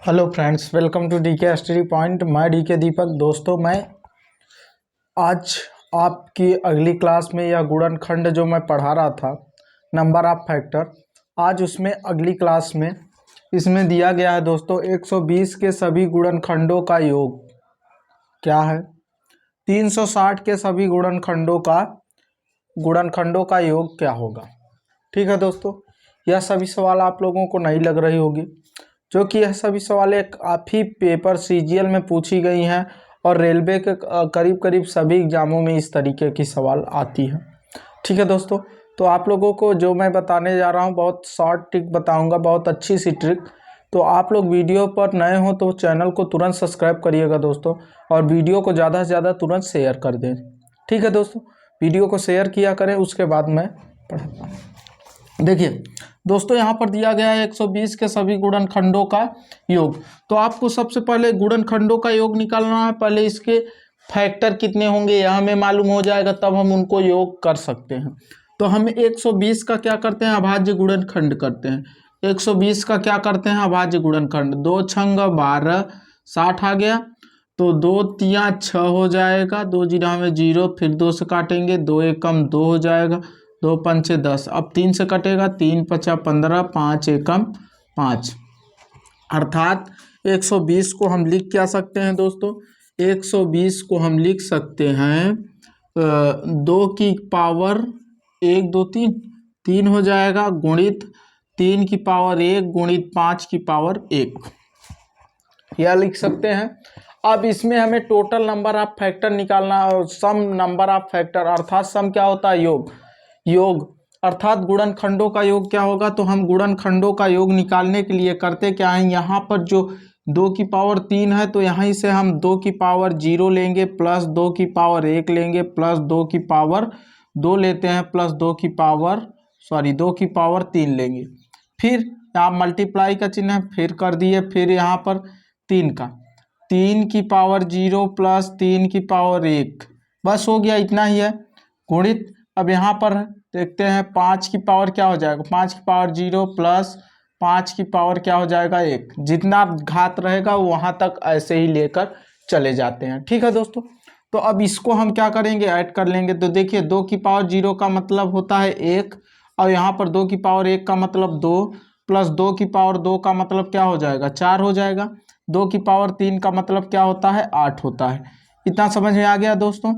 Hello friends, welcome to DK study point. मैं DK Deepak. दोस्तों, मैं आज आपकी अगली क्लास में यह गुणनखंड जो मैं पढ़ा रहा था, नंबर ऑफ फैक्टर, आज उसमें अगली क्लास में इसमें दिया गया है दोस्तों 120 के सभी गुणनखंडों का योग क्या है। 360 के सभी गुणनखंडों का योग क्या होगा। ठीक है दोस्तों, यह सभी सवाल आप लोगों को नहीं लग रही होगी, जो कि यह सभी सवाल एक काफ़ी पेपर सीजीएल में पूछी गई हैं और रेलवे के करीब करीब सभी एग्जामों में इस तरीके की सवाल आती है। ठीक है दोस्तों, तो आप लोगों को जो मैं बताने जा रहा हूँ बहुत शॉर्ट ट्रिक बताऊँगा, बहुत अच्छी सी ट्रिक। तो आप लोग वीडियो पर नए हो तो चैनल को तुरंत सब्सक्राइब करिएगा दोस्तों, और वीडियो को ज़्यादा से ज़्यादा तुरंत शेयर कर दें। ठीक है दोस्तों, वीडियो को शेयर किया करें, उसके बाद मैं पढ़ाता हूँ। देखिए दोस्तों, यहाँ पर दिया गया है 120 के सभी गुणनखंडों का योग। तो आपको सबसे पहले गुणनखंडों का योग निकालना है। पहले इसके फैक्टर कितने होंगे यह हमें मालूम हो जाएगा, तब हम उनको योग कर सकते हैं। तो हम 120 का क्या करते हैं, अभाज्य गुणनखंड करते हैं। 120 का क्या करते हैं, अभाज्य गुणनखंड। 2 छंग 12, 60 आ गया। तो 2 तिया 6 हो जाएगा, 2 जीरो में 0, फिर 2 से काटेंगे, 2 एकम 2 हो जाएगा, 2 पंचे 10, अब 3 से कटेगा, 3 पचा 15, 5 एकम 5। अर्थात 120 को हम लिख क्या सकते हैं दोस्तों, 120 को हम लिख सकते हैं 2 की पावर 1 2 3 3 हो जाएगा, गुणित 3 की पावर 1 गुणित 5 की पावर 1, यह लिख सकते हैं। अब इसमें हमें टोटल नंबर ऑफ फैक्टर निकालना और सम नंबर ऑफ फैक्टर, अर्थात सम क्या होता है, योग अर्थात गुणनखंडों का योग क्या होगा। तो हम गुणनखंडों का योग निकालने के लिए करते क्या है, यहाँ पर जो 2 की पावर 3 है तो यहीं से हम 2 की पावर 0 लेंगे, प्लस 2 की पावर 1 लेंगे, प्लस 2 की पावर 2 लेते हैं, प्लस 2 की पावर 3 लेंगे। फिर यहाँ मल्टीप्लाई का चिन्ह है, फिर कर दिए, फिर यहाँ पर 3 की पावर 0 प्लस 3 की पावर 1, बस हो गया, इतना ही है, गुणित। अब यहाँ पर देखते हैं 5 की पावर क्या हो जाएगा, 5 की पावर 0 प्लस 5 की पावर क्या हो जाएगा 1, जितना घात रहेगा वहाँ तक ऐसे ही लेकर चले जाते हैं। ठीक है दोस्तों, तो अब इसको हम क्या करेंगे, ऐड कर लेंगे। तो देखिए 2 की पावर 0 का मतलब होता है 1, और यहाँ पर 2 की पावर 1 का मतलब 2, प्लस 2 की पावर 2 का मतलब क्या हो जाएगा, 4 हो जाएगा। 2 की पावर 3 का मतलब क्या होता है, 8 होता है। इतना समझ में आ गया दोस्तों।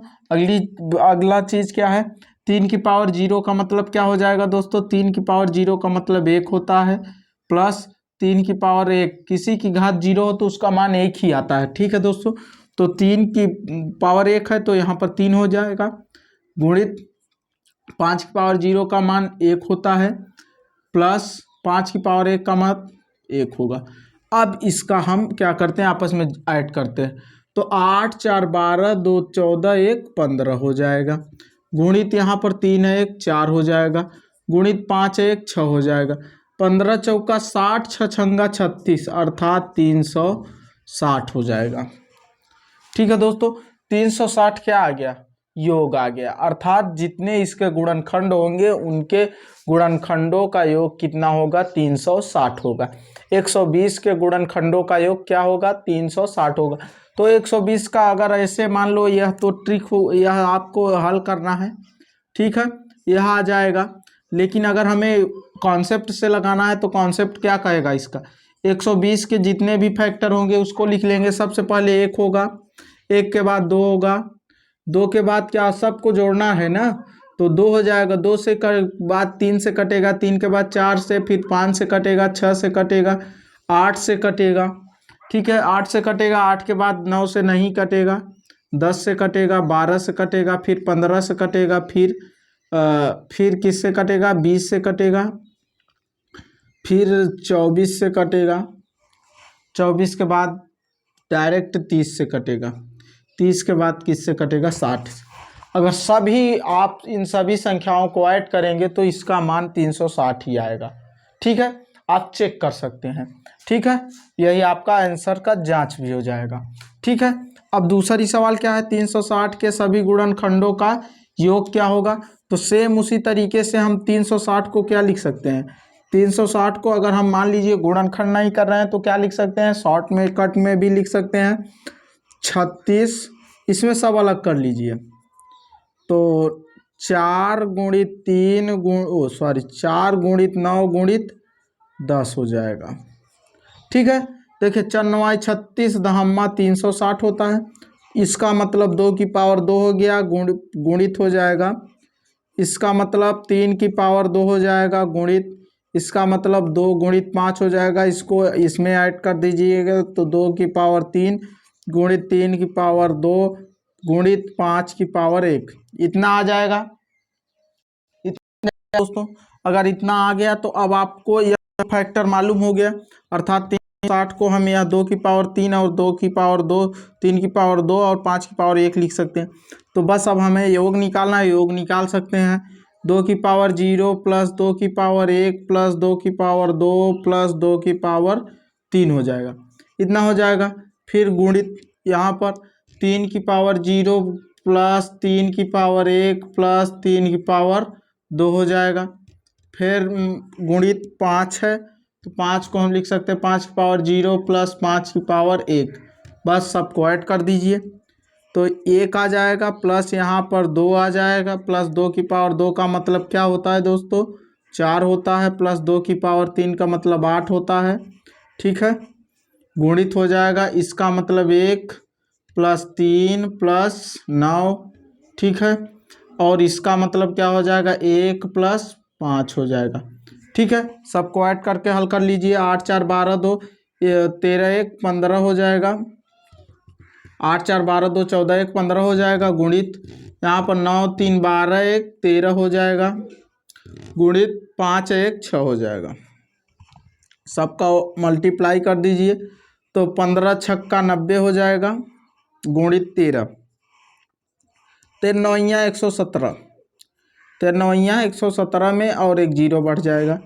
अगला चीज़ क्या है, 3 की पावर 0 का मतलब क्या हो जाएगा दोस्तों, 3 की पावर 0 का मतलब 1 होता है, प्लस 3 की पावर 1, किसी की घात 0 हो तो उसका मान 1 ही आता है। ठीक है दोस्तों, तो 3 की पावर 1 है तो यहाँ पर 3 हो जाएगा, गुणित 5 की पावर 0 का मान 1 होता है, प्लस 5 की पावर 1 का मान 1 होगा। अब इसका हम क्या करते हैं, आपस में ऐड करते हैं। तो 8 4 12, 2 14, 1 15 हो जाएगा, गुणित यहाँ पर 3 है 1 4 हो जाएगा, गुणित 5 है 1 6 हो जाएगा, 15 चौका 60, 6 छंगा 36, अर्थात 360 हो जाएगा। ठीक है दोस्तों, 360 क्या आ गया, योग आ गया। अर्थात जितने इसके गुणनखंड होंगे उनके गुणनखंडों का योग कितना होगा, 360 होगा। 120 के गुणनखंडों का योग क्या होगा, 360 होगा। तो 120 का अगर ऐसे मान लो, यह तो ट्रिक हो, यह आपको हल करना है, ठीक है, यह आ जाएगा। लेकिन अगर हमें कॉन्सेप्ट से लगाना है तो कॉन्सेप्ट क्या कहेगा इसका, 120 के जितने भी फैक्टर होंगे उसको लिख लेंगे। सबसे पहले 1 होगा, 1 के बाद 2 होगा, 2 के बाद क्या, सबको जोड़ना है ना, तो 2 हो जाएगा, 2 से बाद 3 से कटेगा, 3 के बाद 4 से, फिर 5 से कटेगा, 6 से कटेगा, 8 से कटेगा। ठीक है, 8 से कटेगा, 8 के बाद 9 से नहीं कटेगा, 10 से कटेगा, 12 से कटेगा, फिर 15 से कटेगा, फिर किससे कटेगा, 20 से कटेगा, फिर 24 से कटेगा, 24 के बाद डायरेक्ट 30 से कटेगा, 30 के बाद किससे कटेगा, 60। अगर सभी आप इन सभी संख्याओं को ऐड करेंगे तो इसका मान 360 ही आएगा। ठीक है, आप चेक कर सकते हैं। ठीक है, यही आपका आंसर का जांच भी हो जाएगा। ठीक है, अब दूसरी सवाल क्या है, 360 के सभी गुणनखंडों का योग क्या होगा। तो सेम उसी तरीके से हम 360 को क्या लिख सकते हैं, 360 को अगर हम मान लीजिए गुणनखंड नहीं कर रहे हैं तो क्या लिख सकते हैं, शॉर्ट में कट में भी लिख सकते हैं 36। इसमें सब अलग कर लीजिए तो 4 गुणित 3 4 गुणित 9 गुणित 10 हो जाएगा। ठीक है, देखिए 4 9 36 दहम्मा 360 होता है। इसका मतलब 2 की पावर 2 हो गया, गुणित हो जाएगा। इसका मतलब 3 की पावर 2 हो जाएगा, गुणित। इसका मतलब 2 गुणित 5 हो जाएगा, इसको इसमें ऐड कर दीजिएगा तो 2 की पावर 3 गुणित 3 की पावर 2 गुणित 5 की पावर 1, इतना आ जाएगा। इतना दोस्तों, अगर इतना आ गया तो अब आपको यह फैक्टर मालूम हो गया, अर्थात 360 को हम यहाँ 2 की पावर 3 और 2 की पावर 2, 3 की पावर 2 और 5 की पावर 1 लिख सकते हैं। तो बस अब हमें योग निकालना है, योग निकाल सकते हैं। 2 की पावर 0 प्लस 2 की पावर 1 प्लस 2 की पावर 2 प्लस 2 की पावर 3 हो जाएगा, इतना हो जाएगा। फिर गुणित यहाँ पर 3 की पावर 0 प्लस 3 की पावर 1 प्लस 3 की पावर 2 हो जाएगा। फिर गुणित 5 है तो 5 को हम लिख सकते हैं 5 की पावर 0 प्लस 5 की पावर 1, बस सबको ऐड कर दीजिए तो 1 आ जाएगा, प्लस यहाँ पर 2 आ जाएगा, प्लस 2 की पावर 2 का मतलब क्या होता है दोस्तों, 4 होता है, प्लस 2 की पावर 3 का मतलब 8 होता है। ठीक है, गुणित हो जाएगा, इसका मतलब 1 प्लस 3 प्लस 9। ठीक है, और इसका मतलब क्या हो जाएगा, 1 प्लस 5 हो जाएगा। ठीक है, सबको ऐड करके हल कर लीजिए। 8 4 12 2 13 1 15 हो जाएगा। 8 4 12 2 14 1 15 हो जाएगा, गुणित यहाँ पर 9 3 12 1 13 हो जाएगा, गुणित 5 1 6 हो जाएगा। सबका मल्टीप्लाई कर दीजिए तो 15 छक्का 90 हो जाएगा, गुणित 13 9 117, 13 117 में और एक जीरो बढ़ जाएगा,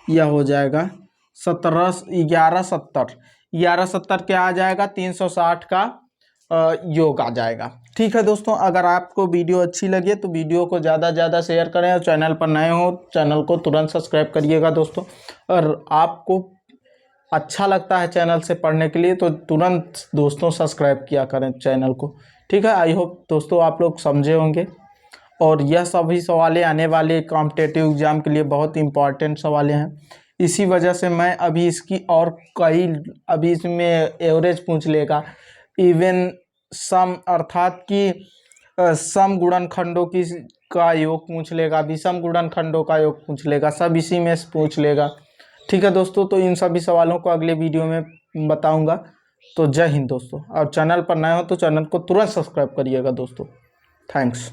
यह हो जाएगा 1170। 1170 क्या आ जाएगा, 360 का योग आ जाएगा। ठीक है दोस्तों, अगर आपको वीडियो अच्छी लगे तो वीडियो को ज़्यादा से ज़्यादा शेयर करें और चैनल पर नए हो चैनल को तुरंत सब्सक्राइब करिएगा दोस्तों। और आपको अच्छा लगता है चैनल से पढ़ने के लिए तो तुरंत दोस्तों सब्सक्राइब किया करें चैनल को। ठीक है, आई होप दोस्तों आप लोग समझे होंगे। और यह सभी सवालें आने वाले कॉम्पिटिटिव एग्ज़ाम के लिए बहुत इंपॉर्टेंट सवालें हैं, इसी वजह से मैं अभी इसकी और कई अभी इसमें एवरेज पूछ लेगा, इवन सम अर्थात कि सम गुणनखंडों की का योग पूछ लेगा, विषम गुणनखंडों का योग पूछ लेगा, सब इसी में से पूछ लेगा। ठीक है दोस्तों, तो इन सभी सवालों को अगले वीडियो में बताऊंगा। तो जय हिंद दोस्तों, और चैनल पर नए हो तो चैनल को तुरंत सब्सक्राइब करिएगा दोस्तों। थैंक्स।